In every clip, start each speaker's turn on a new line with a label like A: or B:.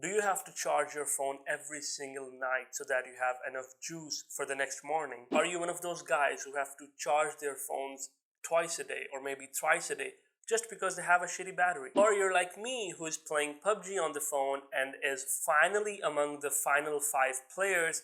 A: Do you have to charge your phone every single night so that you have enough juice for the next morning? Are you one of those guys who have to charge their phones twice a day or maybe thrice a day just because they have a shitty battery? Or you're like me, who is playing PUBG on the phone and is finally among the final 5 players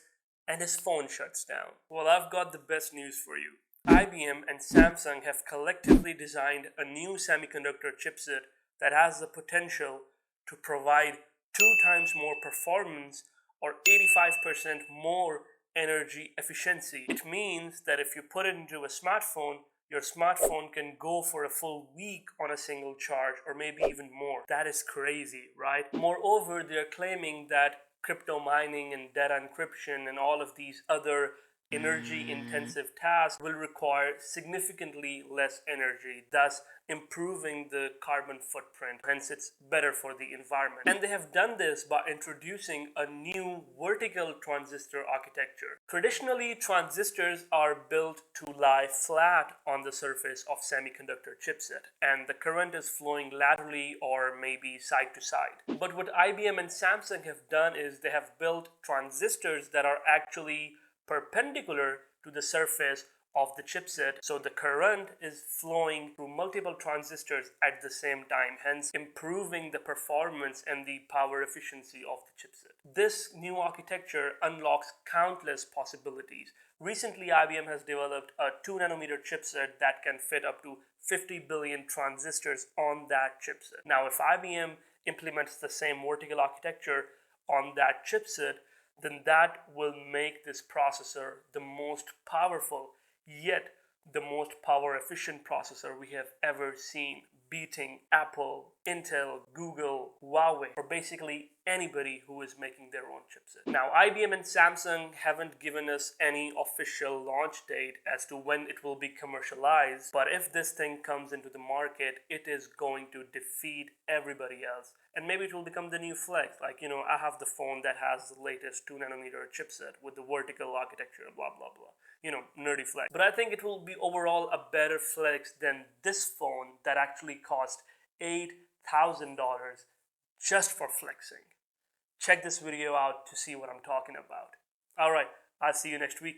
A: and his phone shuts down? Well, I've got the best news for you. IBM and Samsung have collectively designed a new semiconductor chipset that has the potential to provide 2 times more performance or 85% more energy efficiency. It means that if you put it into a smartphone, your smartphone can go for a full week on a single charge or maybe even more. That is crazy, right? Moreover, they're claiming that crypto mining and data encryption and all of these other energy intensive tasks will require significantly less energy, thus improving the carbon footprint. Hence, it's better for the environment. And they have done this by introducing a new vertical transistor architecture. Traditionally, transistors are built to lie flat on the surface of semiconductor chipset, and the current is flowing laterally or maybe side to side. But what IBM and Samsung have done is they have built transistors that are actually perpendicular to the surface of the chipset, so the current is flowing through multiple transistors at the same time, hence improving the performance and the power efficiency of the chipset. This new architecture unlocks countless possibilities. Recently, IBM has developed a 2 nanometer chipset that can fit up to 50 billion transistors on that chipset. Now, if IBM implements the same vertical architecture on that chipset, then that will make this processor the most powerful, yet the most power efficient processor we have ever seen, beating Apple, Intel, Google, Huawei, or basically anybody who is making their own chipset. Now, IBM and Samsung haven't given us any official launch date as to when it will be commercialized, but if this thing comes into the market, it is going to defeat everybody else. And maybe it will become the new flex. Like, I have the phone that has the latest 2 nanometer chipset with the vertical architecture, blah, blah, blah. Nerdy flex. But I think it will be overall a better flex than this phone that actually cost $8,000 just for flexing. Check this video out to see what I'm talking about. Alright, I'll see you next week.